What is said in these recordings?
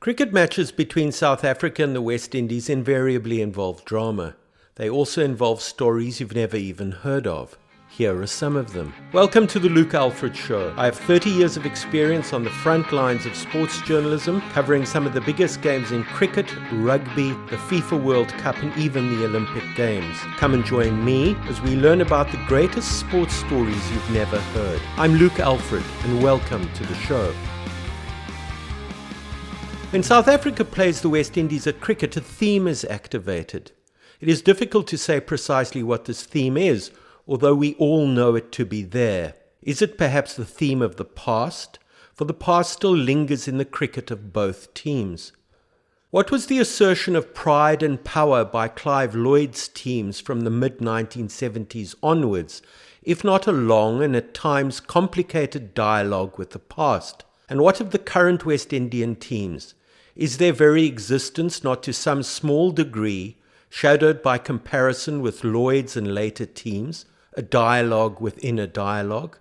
Cricket matches between South Africa and the West Indies invariably involve drama. They also involve stories you've never even heard of. Here are some of them. Welcome to the Luke Alfred Show. I have 30 years of experience on the front lines of sports journalism, covering some of the biggest games in cricket, rugby, the FIFA World Cup, and even the Olympic Games. Come and join me as we learn about the greatest sports stories you've never heard. I'm Luke Alfred, and welcome to the show. When South Africa plays the West Indies at cricket, a theme is activated. It is difficult to say precisely what this theme is, although we all know it to be there. Is it perhaps the theme of the past? For the past still lingers in the cricket of both teams. What was the assertion of pride and power by Clive Lloyd's teams from the mid-1970s onwards, if not a long and at times complicated dialogue with the past? And what of the current West Indian teams? Is their very existence not to some small degree shadowed by comparison with Lloyd's and later teams, a dialogue within a dialogue?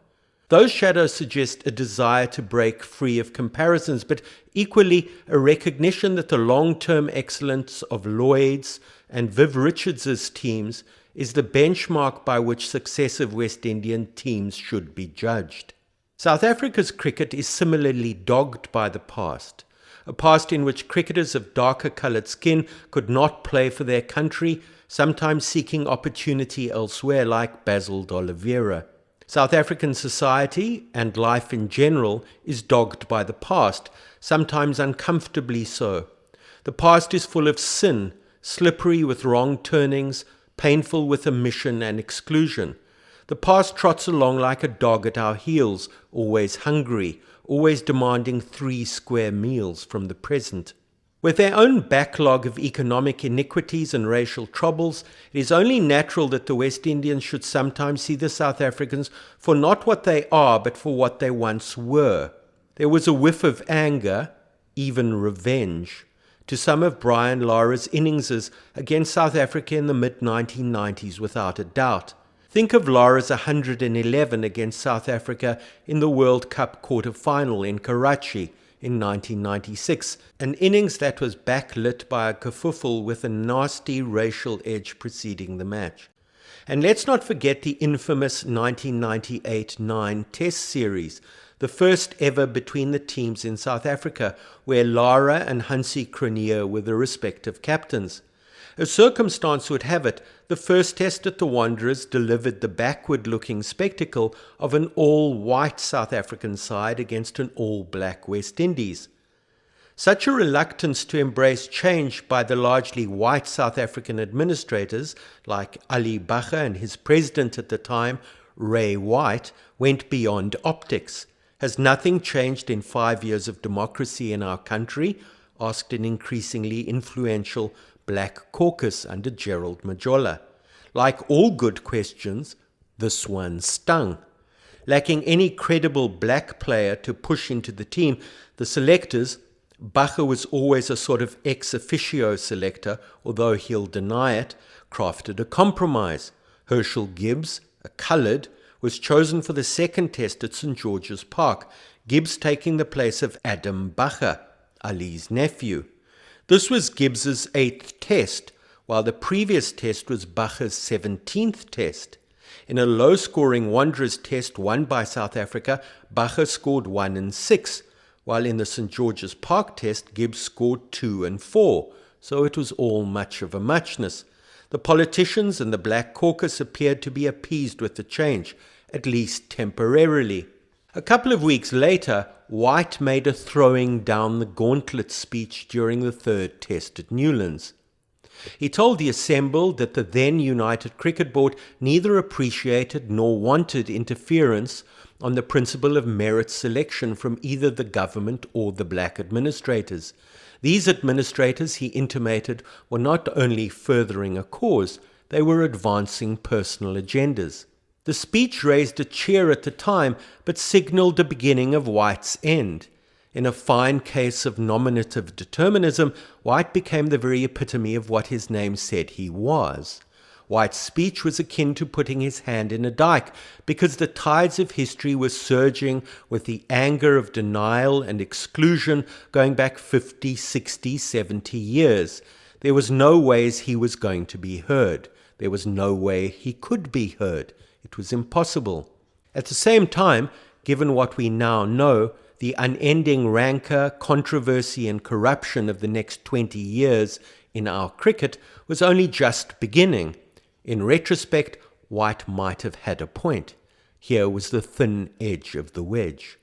Those shadows suggest a desire to break free of comparisons, but equally a recognition that the long-term excellence of Lloyd's and Viv Richards' teams is the benchmark by which successive West Indian teams should be judged. South Africa's cricket is similarly dogged by the past. A past in which cricketers of darker-coloured skin could not play for their country, sometimes seeking opportunity elsewhere like Basil D'Oliveira. South African society and life in general is dogged by the past, sometimes uncomfortably so. The past is full of sin, slippery with wrong turnings, painful with omission and exclusion. The past trots along like a dog at our heels, always hungry, always demanding 3 square meals from the present. With their own backlog of economic iniquities and racial troubles, it is only natural that the West Indians should sometimes see the South Africans for not what they are, but for what they once were. There was a whiff of anger, even revenge, to some of Brian Lara's inningses against South Africa in the mid-1990s without a doubt. Think of Lara's 111 against South Africa in the World Cup quarter-final in Karachi in 1996, an innings that was backlit by a kerfuffle with a nasty racial edge preceding the match. And let's not forget the infamous 1998-9 Test Series, the first ever between the teams in South Africa, where Lara and Hansie Cronje were the respective captains. As circumstance would have it, the first test at the Wanderers delivered the backward-looking spectacle of an all-white South African side against an all-black West Indies. Such a reluctance to embrace change by the largely white South African administrators, like Ali Bacher and his president at the time, Ray White, went beyond optics. Has nothing changed in 5 years of democracy in our country? Asked an increasingly influential Black Caucus under Gerald Majola. Like all good questions, this one stung. Lacking any credible black player to push into the team, the selectors, Bacher was always a sort of ex officio selector, although he'll deny it, crafted a compromise. Herschel Gibbs, a coloured, was chosen for the second test at St. George's Park, Gibbs taking the place of Adam Bacher, Ali's nephew. This was Gibbs's 8th test, while the previous test was Bacher's 17th test. In a low-scoring Wanderers test won by South Africa, Bacher scored 1 and 6, while in the St. George's Park test, Gibbs scored 2 and 4, so it was all much of a muchness. The politicians and the Black Caucus appeared to be appeased with the change, at least temporarily. A couple of weeks later, White made a throwing down the gauntlet speech during the 3rd test at Newlands. He told the assembled that the then United Cricket Board neither appreciated nor wanted interference on the principle of merit selection from either the government or the black administrators. These administrators, he intimated, were not only furthering a cause, they were advancing personal agendas. The speech raised a cheer at the time, but signalled the beginning of White's end. In a fine case of nominative determinism, White became the very epitome of what his name said he was. White's speech was akin to putting his hand in a dike, because the tides of history were surging with the anger of denial and exclusion going back 50, 60, 70 years. There was no ways he was going to be heard. There was no way he could be heard. It was impossible. At the same time, given what we now know, the unending rancor, controversy and corruption of the next 20 years in our cricket was only just beginning. In retrospect, White might have had a point. Here was the thin edge of the wedge.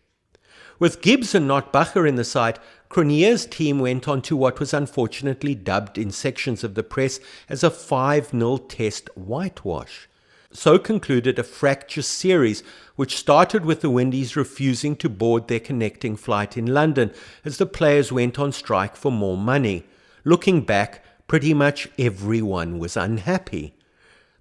With Gibbs and not Bacher in the side, Cronje's team went on to what was unfortunately dubbed in sections of the press as a 5-0 test whitewash. So concluded a fractious series which started with the Windies refusing to board their connecting flight in London as the players went on strike for more money. Looking back, pretty much everyone was unhappy.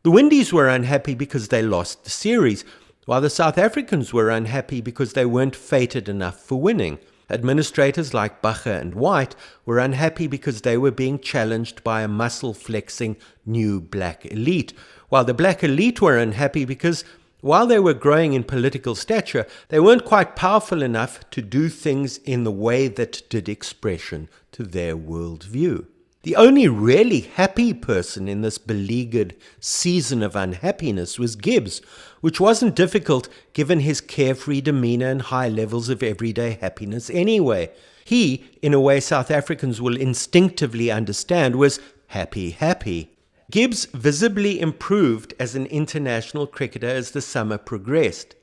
The Windies were unhappy because they lost the series, while the South Africans were unhappy because they weren't fated enough for winning. Administrators like Bacher and White were unhappy because they were being challenged by a muscle-flexing new black elite, while the black elite were unhappy because, while they were growing in political stature, they weren't quite powerful enough to do things in the way that did expression to their worldview. The only really happy person in this beleaguered season of unhappiness was Gibbs, which wasn't difficult given his carefree demeanor and high levels of everyday happiness anyway. He, in a way South Africans will instinctively understand, was happy. Gibbs visibly improved as an international cricketer as the summer progressed.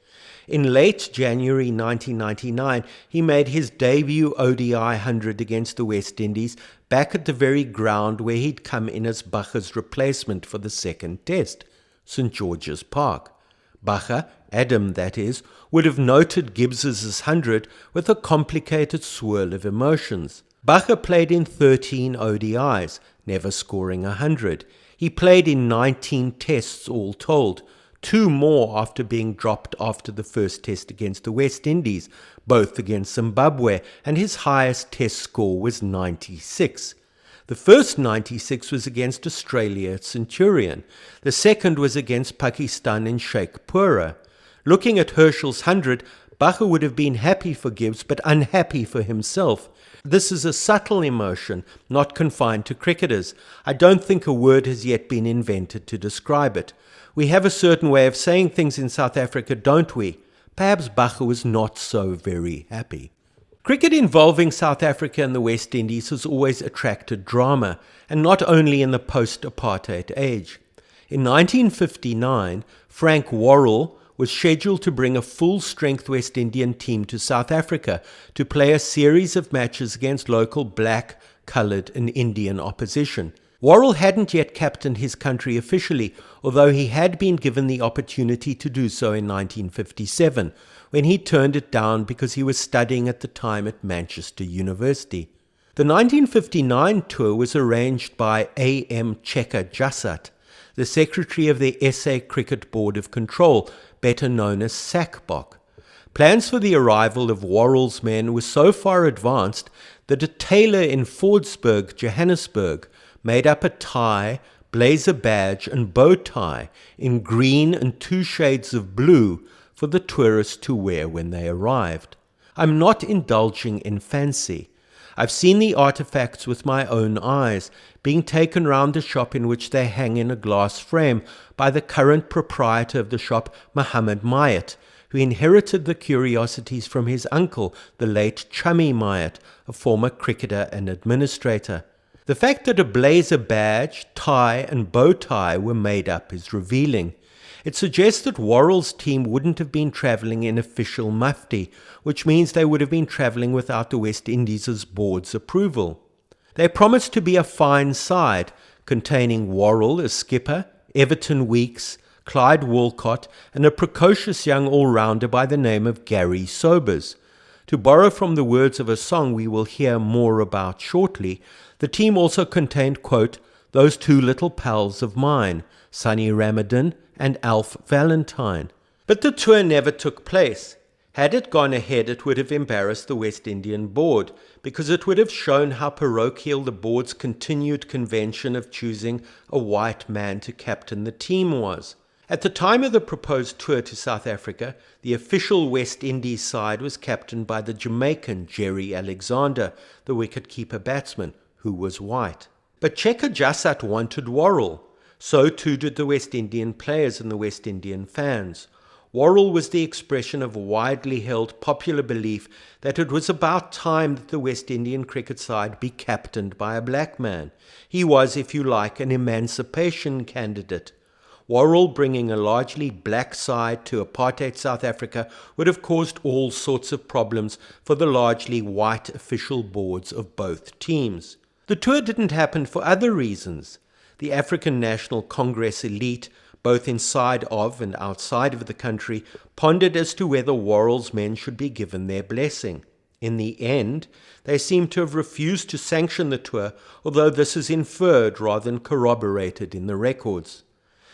In late January 1999, he made his debut ODI 100 against the West Indies back at the very ground where he'd come in as Bacher's replacement for the second test, St. George's Park. Bacher, Adam that is, would have noted Gibbs's 100 with a complicated swirl of emotions. Bacher played in 13 ODIs, never scoring 100. He played in 19 tests all told, 2 more after being dropped after the first test against the West Indies, both against Zimbabwe, and his highest test score was 96. The first 96 was against Australia at Centurion. The second was against Pakistan in Sheikhpura. Looking at Herschel's 100, Bacher would have been happy for Gibbs, but unhappy for himself. This is a subtle emotion, not confined to cricketers. I don't think a word has yet been invented to describe it. We have a certain way of saying things in South Africa, don't we? Perhaps Bacher was not so very happy. Cricket involving South Africa and the West Indies has always attracted drama, and not only in the post-apartheid age. In 1959, Frank Worrell was scheduled to bring a full-strength West Indian team to South Africa to play a series of matches against local black, coloured and Indian opposition. Worrell hadn't yet captained his country officially, although he had been given the opportunity to do so in 1957, when he turned it down because he was studying at the time at Manchester University. The 1959 tour was arranged by A.M. Checker Jassat, the secretary of the SA Cricket Board of Control, better known as SACBOC. Plans for the arrival of Worrell's men were so far advanced that a tailor in Fordsburg, Johannesburg, made up a tie, blazer badge and bow tie in green and 2 shades of blue for the tourists to wear when they arrived. I'm not indulging in fancy. I've seen the artifacts with my own eyes, being taken round the shop in which they hang in a glass frame by the current proprietor of the shop, Muhammad Mayat, who inherited the curiosities from his uncle, the late Chummy Mayat, a former cricketer and administrator. The fact that a blazer badge, tie and bow tie were made up is revealing. It suggests that Worrell's team wouldn't have been travelling in official mufti, which means they would have been travelling without the West Indies' board's approval. They promised to be a fine side, containing Worrell as skipper, Everton Weekes, Clyde Walcott, and a precocious young all-rounder by the name of Gary Sobers. To borrow from the words of a song we will hear more about shortly, the team also contained, quote, those 2 little pals of mine, Sonny Ramadan and Alf Valentine. But the tour never took place. Had it gone ahead, it would have embarrassed the West Indian Board, because it would have shown how parochial the board's continued convention of choosing a white man to captain the team was. At the time of the proposed tour to South Africa, the official West Indies side was captained by the Jamaican Jerry Alexander, the wicket-keeper batsman, who was white. But Checker Jassat wanted Worrell. So too did the West Indian players and the West Indian fans. Worrell was the expression of a widely held popular belief that it was about time that the West Indian cricket side be captained by a black man. He was, if you like, an emancipation candidate. Worrell bringing a largely black side to apartheid South Africa would have caused all sorts of problems for the largely white official boards of both teams. The tour didn't happen for other reasons. The African National Congress elite, both inside of and outside of the country, pondered as to whether Worrell's men should be given their blessing. In the end, they seem to have refused to sanction the tour, although this is inferred rather than corroborated in the records.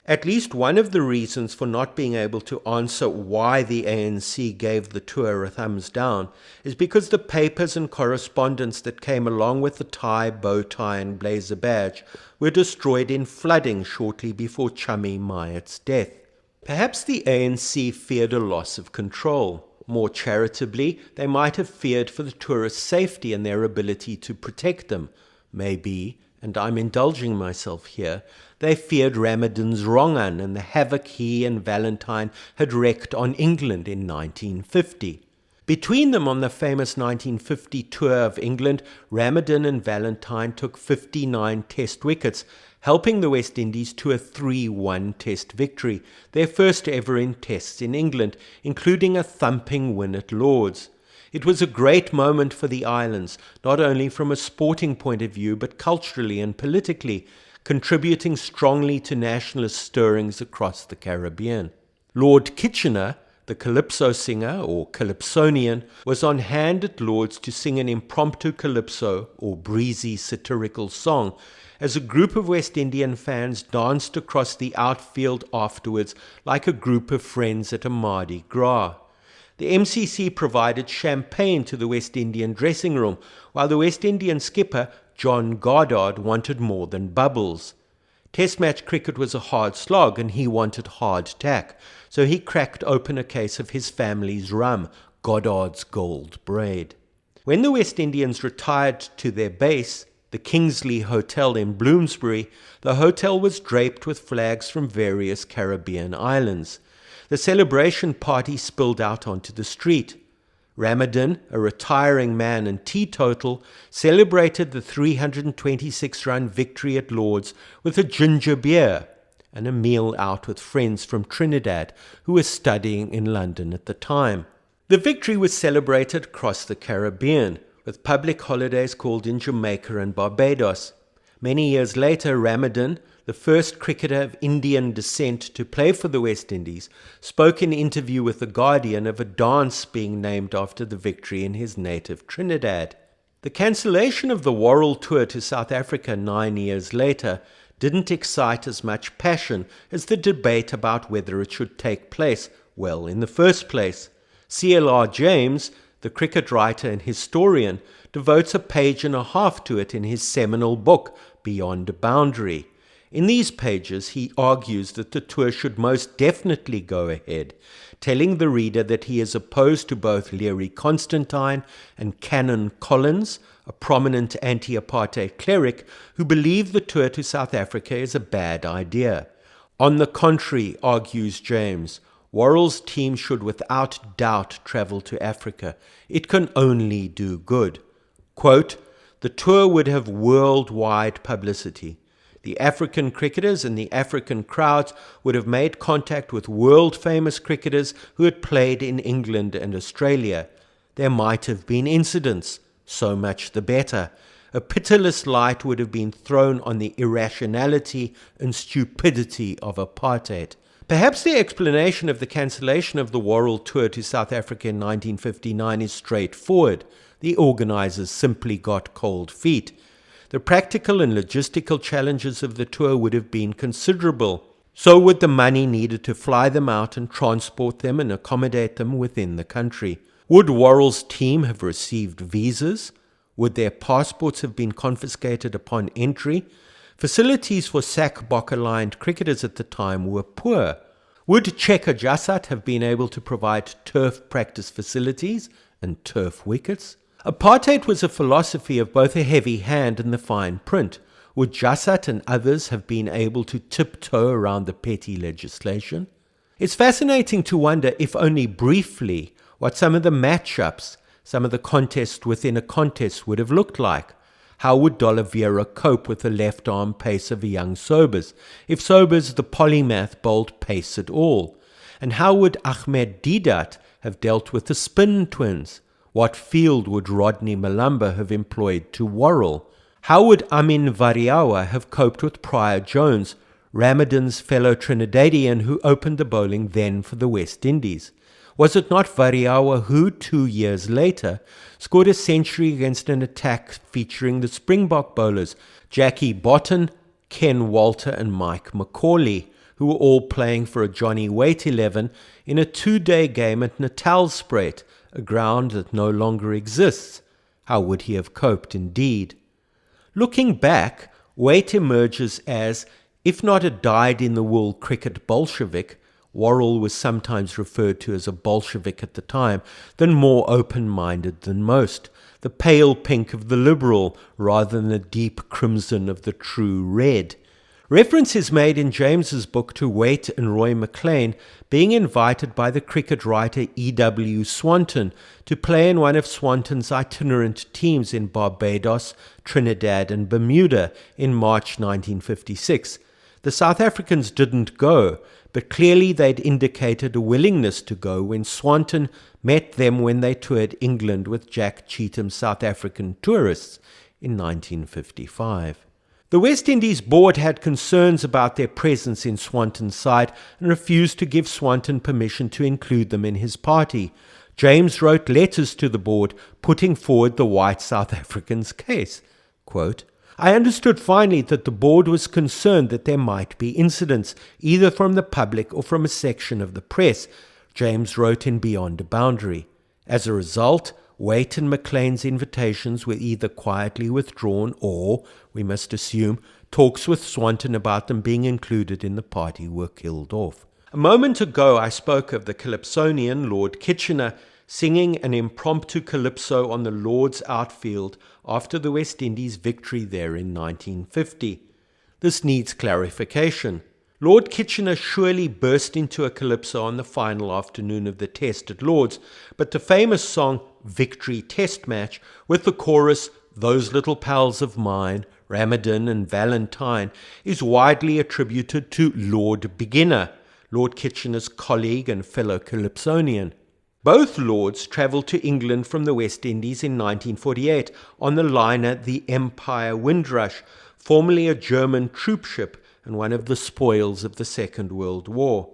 At least one of the reasons for not being able to answer why the ANC gave the tour a thumbs down is because the papers and correspondence that came along with the tie, bow tie and blazer badge were destroyed in flooding shortly before Chummy Myatt's death. Perhaps the ANC feared a loss of control. More charitably, they might have feared for the tourists' safety and their ability to protect them. Maybe, and I'm indulging myself here, they feared Ramadan's wrong-un and the havoc he and Valentine had wreaked on England in 1950. Between them on the famous 1950 tour of England, Ramadan and Valentine took 59 test wickets, helping the West Indies to a 3-1 test victory, their first ever in tests in England, including a thumping win at Lord's. It was a great moment for the islands, not only from a sporting point of view, but culturally and politically, contributing strongly to nationalist stirrings across the Caribbean. Lord Kitchener, the calypso singer, or calypsonian, was on hand at Lord's to sing an impromptu calypso, or breezy satirical song, as a group of West Indian fans danced across the outfield afterwards like a group of friends at a Mardi Gras. The MCC provided champagne to the West Indian dressing room, while the West Indian skipper, John Goddard, wanted more than bubbles. Test match cricket was a hard slog and he wanted hard tack, so he cracked open a case of his family's rum, Goddard's Gold Braid. When the West Indians retired to their base, the Kingsley Hotel in Bloomsbury, the hotel was draped with flags from various Caribbean islands. The celebration party spilled out onto the street. Ramadan, a retiring man and teetotal, celebrated the 326-run victory at Lord's with a ginger beer and a meal out with friends from Trinidad who were studying in London at the time. The victory was celebrated across the Caribbean, with public holidays called in Jamaica and Barbados. Many years later, Ramadan, the first cricketer of Indian descent to play for the West Indies, spoke in an interview with The Guardian of a dance being named after the victory in his native Trinidad. The cancellation of the Worrell tour to South Africa 9 years later didn't excite as much passion as the debate about whether it should take place, well, in the first place. C.L.R. James, the cricket writer and historian, devotes a page and a half to it in his seminal book, Beyond a Boundary. In these pages, he argues that the tour should most definitely go ahead, telling the reader that he is opposed to both Leary Constantine and Canon Collins, a prominent anti-apartheid cleric who believe the tour to South Africa is a bad idea. On the contrary, argues James, Worrell's team should without doubt travel to Africa. It can only do good. Quote, the tour would have worldwide publicity. The African cricketers and the African crowds would have made contact with world-famous cricketers who had played in England and Australia. There might have been incidents, so much the better. A pitiless light would have been thrown on the irrationality and stupidity of apartheid. Perhaps the explanation of the cancellation of the Worrell tour to South Africa in 1959 is straightforward. The organizers simply got cold feet. The practical and logistical challenges of the tour would have been considerable. So would the money needed to fly them out and transport them and accommodate them within the country. Would Worrell's team have received visas? Would their passports have been confiscated upon entry? Facilities for Sac-Bok-aligned cricketers at the time were poor. Would Cheika Jassat have been able to provide turf practice facilities and turf wickets? Apartheid was a philosophy of both a heavy hand and the fine print. Would Jassat and others have been able to tiptoe around the petty legislation? It's fascinating to wonder, if only briefly, what some of the matchups, some of the contests within a contest would have looked like. How would D'Oliveira cope with the left-arm pace of a young Sobers, if Sobers, the polymath, bowled pace at all? And how would Ahmed Deedat have dealt with the spin twins? What field would Rodney Malamba have employed to Worrell? How would Amin Variawa have coped with Pryor Jones, Ramadan's fellow Trinidadian who opened the bowling then for the West Indies? Was it not Variawa who, 2 years later, scored a century against an attack featuring the Springbok bowlers Jackie Botten, Ken Walter and Mike Macaulay, who were all playing for a Johnny Waite 11 in a 2-day game at Natalspruit, a ground that no longer exists? How would he have coped indeed? Looking back, Waite emerges as, if not a dyed-in-the-wool cricket Bolshevik, Worrell was sometimes referred to as a Bolshevik at the time, then more open-minded than most, the pale pink of the liberal rather than the deep crimson of the true red. Reference is made in James's book to Waite and Roy McLean being invited by the cricket writer E.W. Swanton to play in one of Swanton's itinerant teams in Barbados, Trinidad and Bermuda in March 1956. The South Africans didn't go, but clearly they'd indicated a willingness to go when Swanton met them when they toured England with Jack Cheatham's South African tourists in 1955. The West Indies board had concerns about their presence in Swanton's side and refused to give Swanton permission to include them in his party. James wrote letters to the board putting forward the white South Africans' case. Quote, I understood finally that the board was concerned that there might be incidents, either from the public or from a section of the press, James wrote in Beyond a Boundary. As a result, Waite and McLean's invitations were either quietly withdrawn or, we must assume, talks with Swanton about them being included in the party were killed off. A moment ago I spoke of the Calypsonian Lord Kitchener singing an impromptu calypso on the Lord's outfield after the West Indies' victory there in 1950. This needs clarification. Lord Kitchener surely burst into a calypso on the final afternoon of the Test at Lord's, but the famous song Victory Test Match, with the chorus Those Little Pals of Mine, Ramadan and Valentine, is widely attributed to Lord Beginner, Lord Kitchener's colleague and fellow Calypsonian. Both lords travelled to England from the West Indies in 1948 on the liner the Empire Windrush, formerly a German troopship and one of the spoils of the Second World War.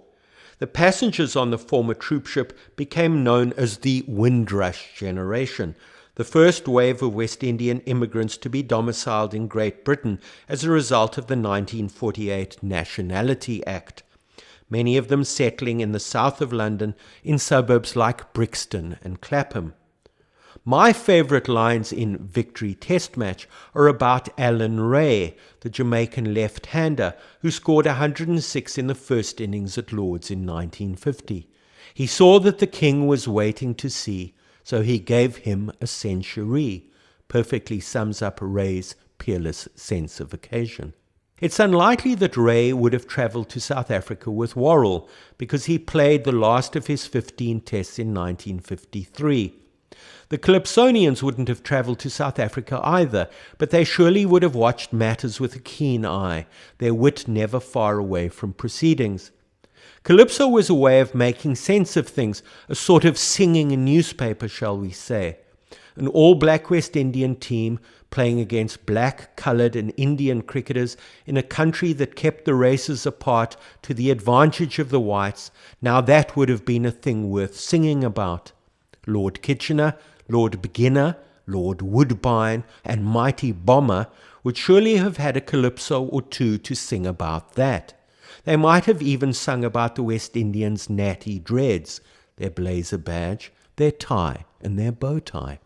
The passengers on the former troopship became known as the Windrush generation, the first wave of West Indian immigrants to be domiciled in Great Britain as a result of the 1948 Nationality Act, many of them settling in the south of London in suburbs like Brixton and Clapham. My favourite lines in Victory Test Match are about Alan Ray, the Jamaican left-hander who scored 106 in the first innings at Lord's in 1950. He saw that the king was waiting to see, so he gave him a century. Perfectly sums up Ray's peerless sense of occasion. It's unlikely that Ray would have travelled to South Africa with Worrell because he played the last of his 15 tests in 1953. The Calypsonians wouldn't have travelled to South Africa either, but they surely would have watched matters with a keen eye, their wit never far away from proceedings. Calypso was a way of making sense of things, a sort of singing a newspaper, shall we say. An all-black West Indian team playing against black, coloured and Indian cricketers in a country that kept the races apart to the advantage of the whites, now that would have been a thing worth singing about. Lord Kitchener, Lord Beginner, Lord Woodbine, and Mighty Bomber would surely have had a calypso or two to sing about that. They might have even sung about the West Indians' natty dreads, their blazer badge, their tie, and their bow tie.